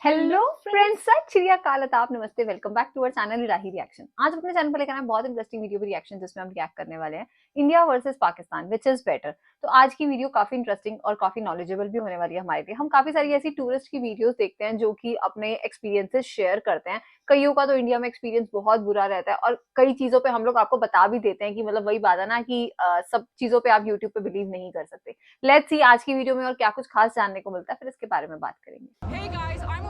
Hello friends, सत श्री अकाल, आदाब, नमस्ते, welcome back to our channel Rahi reaction. आज अपने चैनल पर लेकर आए बहुत इंटरेस्टिंग वीडियो भी रिएक्शन, जिसमें हम रिएक्ट करने वाले हैं India versus Pakistan, which is better. तो आज की वीडियो काफी इंटरेस्टिंग और काफी नॉलेजेबल भी होने वाली है हमारे लिए। हम काफी सारी ऐसी टूरिस्ट की वीडियोस देखते हैं जो कि अपने एक्सपीरियंसेस शेयर करते हैं। कईयों का तो इंडिया में एक्सपीरियंस बहुत बुरा रहता है और कई चीजों पे हम लोग आपको बता भी देते हैं कि मतलब वही बात है ना कि सब चीजों पे आप यूट्यूब पे बिलीव नहीं कर सकते। लेट्स सी आज की वीडियो में और क्या कुछ खास जानने को मिलता है, फिर इसके बारे में बात करेंगे। Hey guys, I'm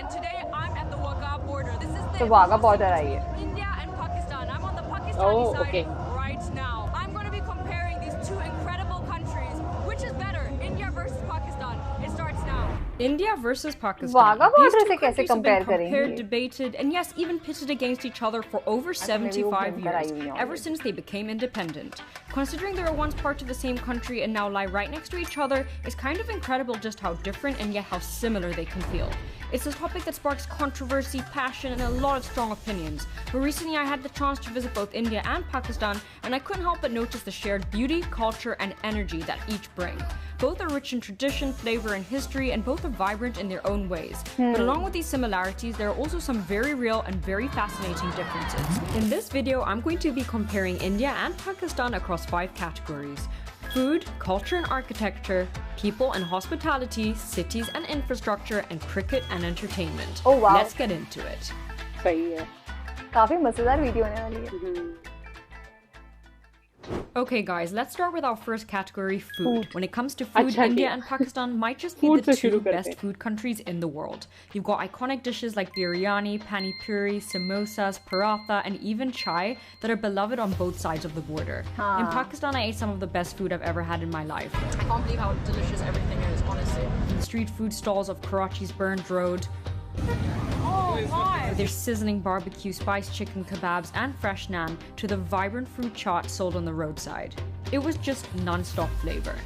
and today I'm at the Wagah border. This is तो the वाघा crossing बॉर्डर आई है। between India and Pakistan. I'm on the Pakistani side okay. right now. I'm going to be comparing these two incredible countries. Which is better, India versus Pakistan? It starts now. India versus Pakistan. Wagah These border two से कैसे countries have been compare compared, करेंगे? debated, and yes, even pitted against each other for over 75 years, ever since they became independent. Considering they were once part of the same country and now lie right next to each other, it's kind of incredible just how different and yet how similar they can feel. It's a topic that sparks controversy, passion, and a lot of strong opinions. But recently I had the chance to visit both India and Pakistan, and I couldn't help but notice the shared beauty, culture, and energy that each bring. Both are rich in tradition, flavor, and history, and both are vibrant in their own ways. But along with these similarities, there are also some very real and very fascinating differences. In this video, I'm going to be comparing India and Pakistan across 5 categories: food, culture and architecture, people and hospitality, cities and infrastructure, and cricket and entertainment. Oh wow. Let's get into it. सही है। काफी मजेदार video होने वाली है। Okay guys, let's start with our first category, food. When it comes to food, Achha, India yeah. and Pakistan might just be Food the se two shuru karte best hain. food countries in the world. You've got iconic dishes like biryani, pani puri, samosas, paratha, and even chai that are beloved on both sides of the border. In Pakistan, I ate some of the best food I've ever had in my life. I can't believe how delicious everything is, honestly. From the street food stalls of Karachi's Burned Road, Oh my! with their sizzling barbecue spiced chicken kebabs and fresh naan, to the vibrant fruit chaat sold on the roadside. It was just non-stop flavor.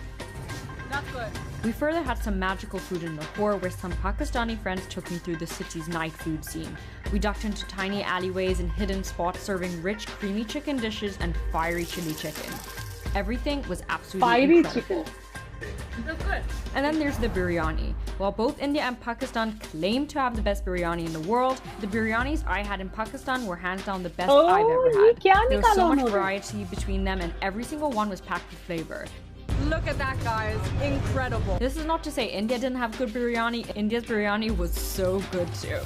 That's good. We further had some magical food in Lahore, where some Pakistani friends took me through the city's night food scene. We ducked into tiny alleyways and hidden spots serving rich, creamy chicken dishes and fiery chili chicken. Everything was absolutely Fiery incredible. chicken. That's good. And then there's the biryani. While both India and Pakistan claim to have the best biryani in the world, the biryanis I had in Pakistan were hands down the best I've ever ये had. क्या There was so निकाला much उन्होंने? variety between them, and every single one was packed with flavor. Look at that, guys. Incredible. This is not to say India didn't have good biryani. India's biryani was so good too.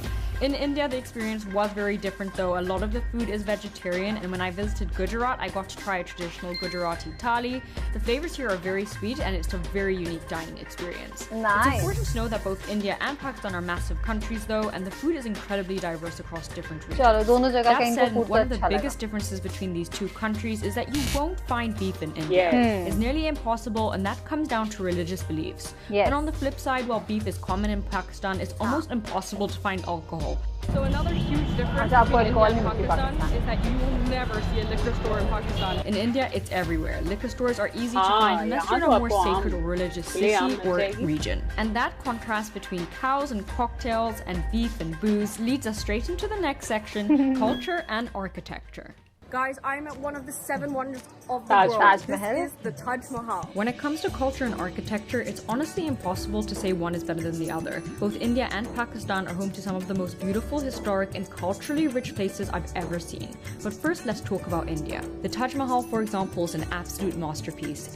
In India, the experience was very different though. A lot of the food is vegetarian, and when I visited Gujarat, I got to try a traditional Gujarati thali. The flavors here are very sweet, and it's a very unique dining experience. Nice. It's important to know that both India and Pakistan are massive countries though, and the food is incredibly diverse across different regions. चलो दोनों जगह That का इनको said, food one of the अच्छा लगा। biggest differences between these two countries is that you won't find beef in India. Yes. It's nearly impossible, and that comes down to religious beliefs. Yes. And on the flip side, while beef is common in Pakistan, it's almost impossible to find alcohol. So another huge difference अच्छा, आपको between India alcohol and नहीं मिलती Pakistan Pakistan. is that you will never see a liquor store in Pakistan. In India, it's everywhere. Liquor stores are easy to हाँ, find unless यहाँ you're in तो a more आपको आम sacred or religious खुले आम city mill or जाएगी। region. And that contrast between cows and cocktails and beef and booze leads us straight into the next section, culture and architecture. Guys, I'm at one of the 7 wonders of the Taj world. Taj This Mahal. is the Taj Mahal. When it comes to culture and architecture, it's honestly impossible to say one is better than the other. Both India and Pakistan are home to some of the most beautiful, historic, and culturally rich places I've ever seen. But first, let's talk about India. The Taj Mahal, for example, is an absolute masterpiece.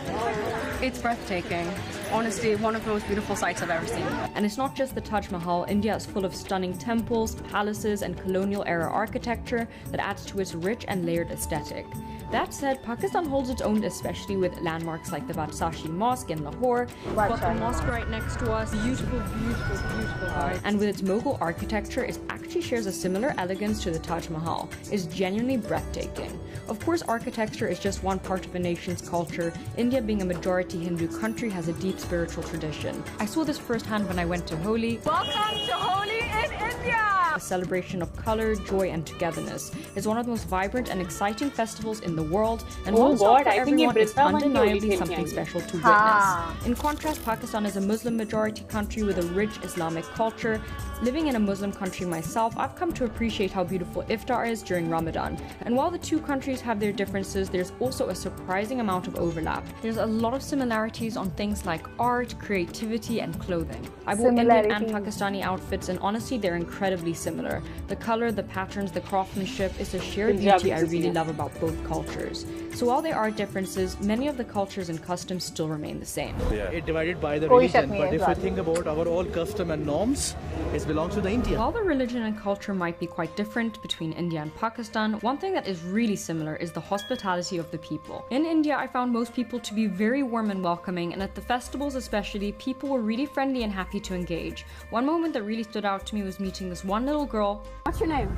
It's breathtaking. Honestly, one of the most beautiful sights I've ever seen. And it's not just the Taj Mahal. India is full of stunning temples, palaces, and colonial-era architecture that adds to its rich and layered aesthetic. That said, Pakistan holds its own, especially with landmarks like the Badsashi Mosque in Lahore. We've got the mosque right next to us. Beautiful, beautiful, beautiful, guys. And with its Mughal architecture, it actually shares a similar elegance to the Taj Mahal. It's genuinely breathtaking. Of course, architecture is just one part of a nation's culture. India, being a majority Hindu country, has a deep spiritual tradition. I saw this firsthand when I went to Holi. Welcome to Holi in India! a celebration of color, joy, and togetherness. It's one of the most vibrant and exciting festivals in the world, and while it's not for everyone, it's undeniably something special to witness. In contrast, Pakistan is a Muslim-majority country with a rich Islamic culture. Living in a Muslim country myself, I've come to appreciate how beautiful iftar is during Ramadan. And while the two countries have their differences, there's also a surprising amount of overlap. There's a lot of similarities on things like art, creativity, and clothing. I bought Indian and Pakistani outfits, and honestly, they're incredibly similar. The color, the patterns, the craftsmanship is a shared beauty I really love about both cultures. So while there are differences, many of the cultures and customs still remain the same. It's divided by the religion, but if you think about our all custom and norms, it belongs to the India. While the religion and culture might be quite different between India and Pakistan, one thing that is really similar is the hospitality of the people. In India, I found most people to be very warm and welcoming, and at the festivals especially, people were really friendly and happy to engage. One moment that really stood out to me was meeting this one little girl. What's your name?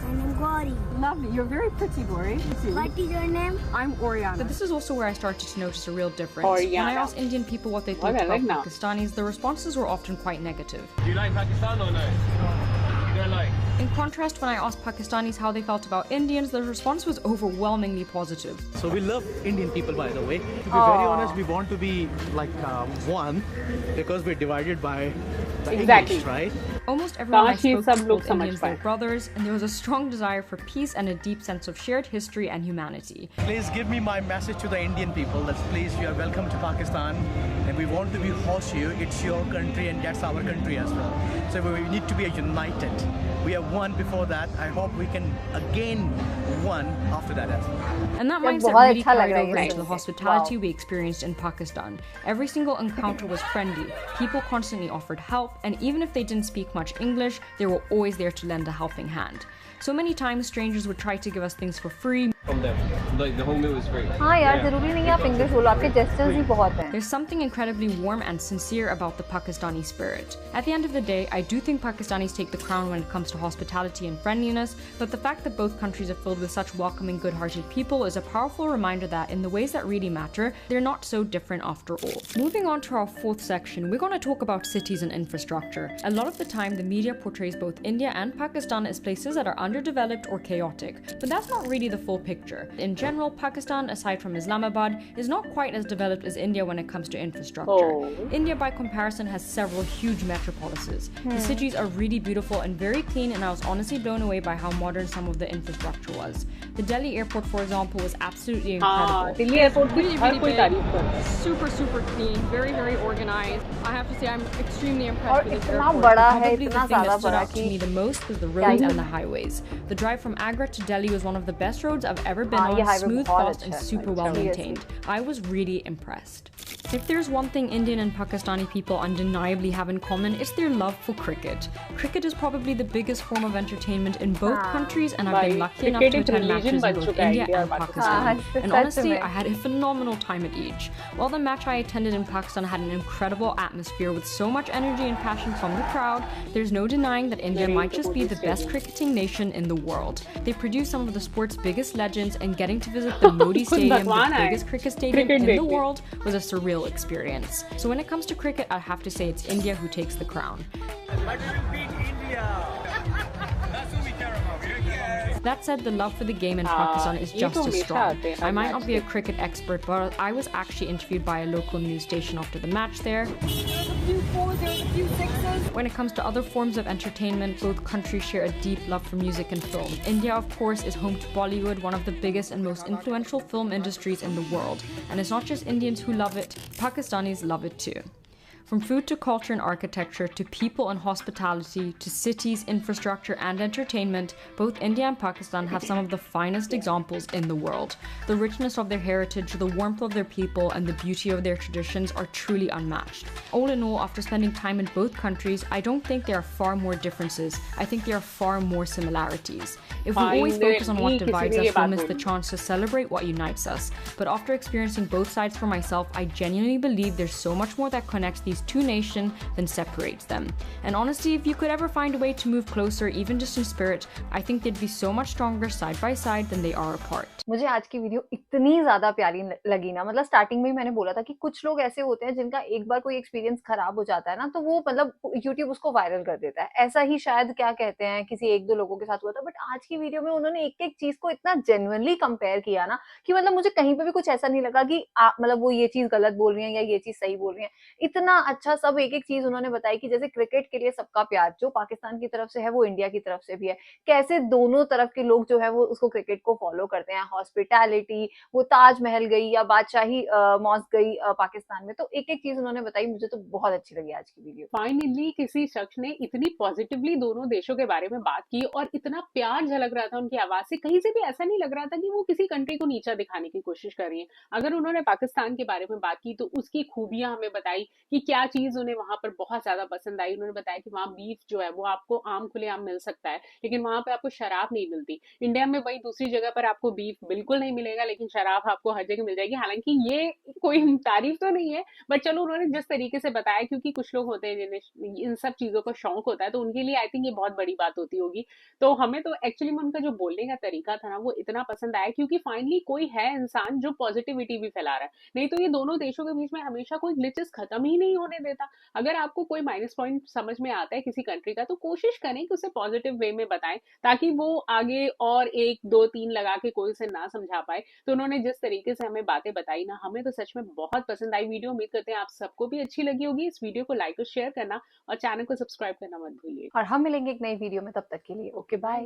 My name is Gauri. Lovely. You're very pretty, Gauri. What is your name? I'm Oriana. But this is also where I started to notice a real difference. Oriana. When I asked Indian people what they thought about Pakistanis, the responses were often quite negative. Do you like Pakistan or no? You don't like? In contrast, when I asked Pakistanis how they felt about Indians, the response was overwhelmingly positive. So we love Indian people, by the way. To be very honest, we want to be like one because we're divided by the English, right? Almost everyone I spoke to called Indians their brothers, and there was a strong desire for peace and a deep sense of shared history and humanity. Please give me my message to the Indian people that please, you are welcome to Pakistan, and we want to be host you. It's your country and that's our country as well. So we need to be united. We are one before that. I hope we can again one after that as well. And that mindset really carried over into the hospitality we experienced in Pakistan. Every single encounter was friendly. People constantly offered help, and even if they didn't speak much English, they were always there to lend a helping hand. So many times strangers would try to give us things for free. From them. Like the whole meal is free. हाँ यार जरूरी नहीं है आप English बोलो आपके gestures ही बहुत हैं. There's something incredibly warm and sincere about the Pakistani spirit. At the end of the day, I do think Pakistanis take the crown when it comes to hospitality and friendliness, but the fact that both countries are filled with such welcoming, good-hearted people is a powerful reminder that in the ways that really matter, they're not so different after all. Moving on to our fourth section, we're going to talk about cities and infrastructure. A lot of the time, the media portrays both India and Pakistan as places that are underdeveloped or chaotic, but that's not really the full picture. In general, Pakistan, aside from Islamabad, is not quite as developed as India when it comes to infrastructure. India, by comparison, has several huge metropolises. The cities are really beautiful and very clean, and I was honestly blown away by how modern some of the infrastructure was. The Delhi airport, for example, was absolutely incredible. Delhi airport really big, super clean, very organized. I have to say I'm extremely impressed with this airport. Probably the thing that stood out to me the most was the roads and the highways. The drive from Agra to Delhi was one of the best roads I've ever been on, smooth, fast, and super well maintained. I was really impressed. If there's one thing Indian and Pakistani people undeniably have in common, it's their love for cricket. Cricket is probably the biggest form of entertainment in both countries, and I've been lucky enough to attend matches in both India and Pakistan. And honestly, I had a phenomenal time at each. While the match I attended in Pakistan had an incredible atmosphere with so much energy and passion from the crowd, there's no denying that India might just be the best cricketing nation in the world. They produce some of the sport's biggest legends, and getting to visit the Modi Stadium, the biggest cricket stadium in the world, was a surreal experience. So when it comes to cricket, I'd have to say it's India who takes the crown. That said, the love for the game in Pakistan is just as strong. I might not be a cricket expert, but I was actually interviewed by a local news station after the match there. When it comes to other forms of entertainment, both countries share a deep love for music and film. India, of course, is home to Bollywood, one of the biggest and most influential film industries in the world. And it's not just Indians who love it, Pakistanis love it too. From food to culture and architecture, to people and hospitality, to cities, infrastructure, and entertainment, both India and Pakistan have some of the finest examples in the world. The richness of their heritage, the warmth of their people, and the beauty of their traditions are truly unmatched. All in all, after spending time in both countries, I don't think there are far more differences. I think there are far more similarities. If we always focus on what divides us, we'll miss the chance to celebrate what unites us. But after experiencing both sides for myself, I genuinely believe there's so much more that connects these these two nations than separates them. And honestly, if you could ever find a way to move closer, even just in spirit, I think they'd be so much stronger side by side than they are apart. मुझे आज की video इतनी ज़्यादा प्यारी लगी ना, मतलब starting में ही मैंने बोला था कि कुछ लोग ऐसे होते हैं जिनका एक बार कोई एक्सपीरियंस खराब हो जाता है ना, तो वो मतलब यूट्यूब उसको वायरल कर देता है। ऐसा ही शायद क्या कहते हैं किसी 1-2 लोगों के साथ हुआ था, बट आज की वीडियो में उन्होंने एक-एक चीज़ को इतना जेन्युइनली कंपेयर किया ना कि मतलब मुझे कहीं पे भी कुछ ऐसा नहीं लगा कि मतलब वो ये चीज़ गलत बोल रही हैं या ये चीज़ सही बोल रही हैं। इतना अच्छा सब एक-एक चीज़ उन्होंने बताई कि जैसे क्रिकेट के लिए सबका प्यार जो पाकिस्तान की तरफ से है, वो इंडिया की तरफ से भी है। कैसे दोनों तरफ के लोग जो है वो उसको क्रिकेट को फॉलो करते हैं, हॉस्पिटैलिटी, वो ताजमहल गई या बादशाही मॉस्क गई पाकिस्तान में, तो एक-एक चीज़ उन्होंने बताई, मुझे तो बहुत अच्छी लगी आज की वीडियो। फाइनली किसी शख्स ने इतनी पॉजिटिवली दोनों देशों के बारे में बात की और इतना प्यार झलक रहा था उनकी आवाज से, कहीं से भी ऐसा नहीं लग रहा था कि वो किसी कंट्री को नीचा दिखाने की कोशिश कर रही है। अगर उन्होंने पाकिस्तान के बारे में बात की तो उसकी खूबियां हमें बताई कि क्या चीज उन्हें वहां पर बहुत ज्यादा पसंद आई। उन्होंने बताया कि वहाँ बीफ जो है वो आपको आम खुलेआम मिल सकता है, लेकिन वहां पे आपको शराब नहीं मिलती। इंडिया में वही दूसरी जगह पर आपको बीफ बिल्कुल नहीं मिलेगा, लेकिन शराब आपको हर जगह मिल जाएगी। हालांकि ये कोई तारीफ तो नहीं है, बट चलो उन्होंने जिस तरीके से बताया, क्योंकि कुछ लोग होते हैं जिन्हें इन सब चीजों का शौक होता है, तो उनके लिए आई थिंक ये बहुत बड़ी बात होती होगी। तो हमें तो एक्चुअली में उनका जो बोलने का तरीका था ना वो इतना पसंद आया, क्योंकि फाइनली कोई है इंसान जो पॉजिटिविटी भी फैला रहा है। नहीं तो ये दोनों देशों के बीच में हमेशा कोई ग्लिचेस खत्म ही नहीं होने देता। अगर आपको कोई माइनस पॉइंट समझ में आता है किसी कंट्री का, तो कोशिश करें कि उसे पॉजिटिव वे में बताएं, ताकि वो आगे और 1 2 3 लगा के कोई उसे ना समझा पाए। तो उन्होंने जिस तरीके से हमें बातें बताई ना, हमें तो सच में बहुत पसंद आई वीडियो। उम्मीद करते हैं आप सबको भी अच्छी लगी होगी। इस वीडियो को लाइक और शेयर करना और चैनल को सब्सक्राइब करना मत भूलिए। और हम मिलेंगे एक नई वीडियो में, तब तक के लिए ओके बाय।